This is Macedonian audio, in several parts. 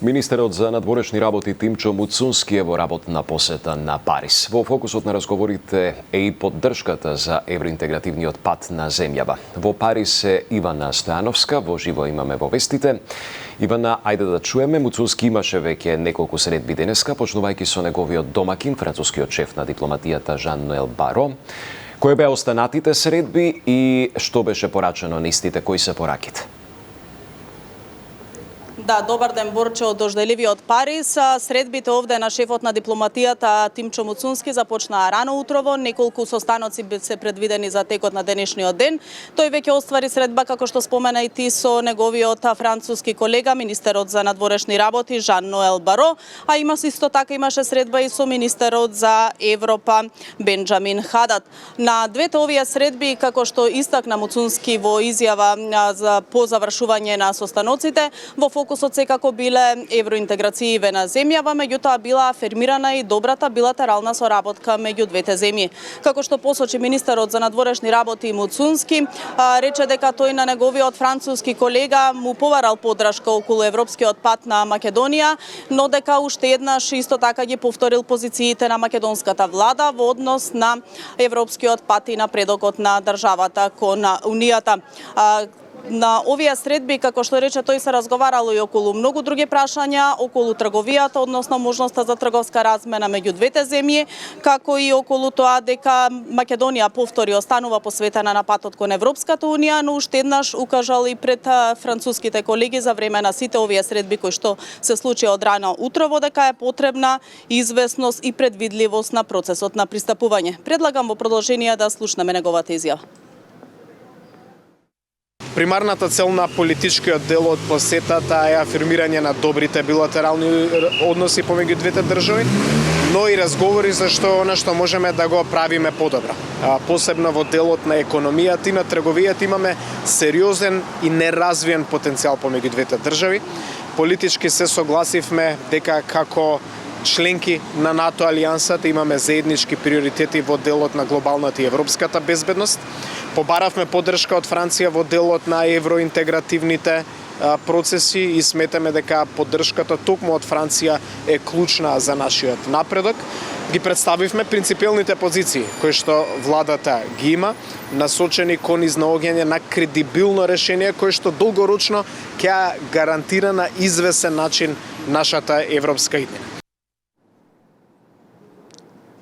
Министерот за надворешни работи Тимчо Муцунски е во работна посета на Париз. Во фокусот на разговорите е и поддршката за евроинтегративниот пат на земјава. Во Париз е Ивана Стојановска, во живо имаме во вестите. Ивана, ајде да чуеме, Муцунски имаше веќе неколку средби денеска, почнувајќи со неговиот домакин, францускиот шеф на дипломатијата Жан-Ноел Баро. Кои беа останатите средби и што беше порачено на истите, кои се пораките? Да, добар ден, Борче, од дожделивиот Париз. Средбите овде на шефот на дипломатијата Тимчо Муцунски започнаа рано утрово. Неколку состаноци се предвидени за текот на денешниот ден. Тој веќе оствари средба, како што спомена и ти, со неговиот француски колега, министерот за надворешни работи Жан-Ноел Баро, а исто така имаше средба и со министерот за Европа Бенџамин Хадат. На двете овие средби, како што истакна Муцунски во изјава по завршување на состаноците, во фокусот секако биле евроинтеграцииве на земјава, меѓутоа била афирмирана и добрата билатерална соработка меѓу двете земји. Како што посочи министерот за надворешни работи Муцунски, рече дека тој на неговиот француски колега му побарал поддршка околу европскиот пат на Македонија, но дека уште еднаш исто така ги повторил позициите на македонската влада во однос на европскиот пат и напредокот на државата кон Унијата. На овие средби, како што рече тој, се разговарало и околу многу други прашања, околу трговијата, односно можноста за трговска размена меѓу двете земји, како и околу тоа дека Македонија повтори останува посветена на патот кон Европската Унија, но уште еднаш укажал и пред француските колеги за време на сите овие средби кои што се случи од рано утрово дека е потребна известност и предвидливост на процесот на пристапување. Предлагам во продолжение да слушнеме неговата изјава. Примарната цел на политичкиот дел од посетата е афирмирање на добрите билатерални односи помеѓу двете држави, но и разговори за она што можеме да го правиме подобро. Посебно во делот на економијата и на трговијата имаме сериозен и неразвиен потенцијал помеѓу двете држави. Политички се согласивме дека како членки на НАТО алијансата имаме заеднички приоритети во делот на глобалната и европската безбедност. Побаравме поддршка од Франција во делот на евроинтегративните процеси и сметаме дека поддршката токму од Франција е клучна за нашиот напредок. Ги представивме принципиелните позиции кои што владата ги има, насочени кон изнаоѓање на кредибилно решение кое што долгорочно ќе гарантира на извесен начин нашата европска иднина.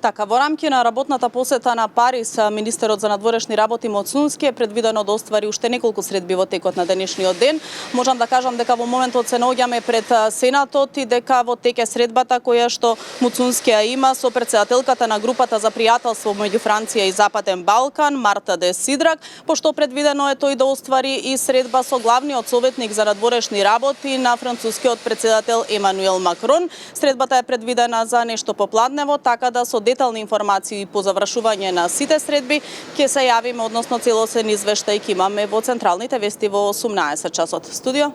Така, во рамки на работната посета на Париз, министерот за надворешни работи Муцунски е предвидено да оствари уште неколку средби во текот на денешниот ден. Можам да кажам дека во моментот се наоѓаме пред Сенатот и дека во тек е средбата која што Муцунски има со претседателката на групата за пријателство меѓу Франција и Западен Балкан, Марта де Сидрак, пошто предвидено е тој да оствари и средба со главниот советник за надворешни работи на францускиот претседател Емануел Макрон. Средбата е предвидена за нешто попладнево, така да со детални информации по завршување на сите средби ќе се јавиме, односно целосен извештај ќе имаме во централните вести во 18 часот. Студио?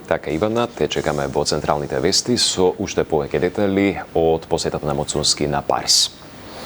Така, Ивана, те чекаме во централните вести со уште повеќе детали од посетата на Муцунски на Париз.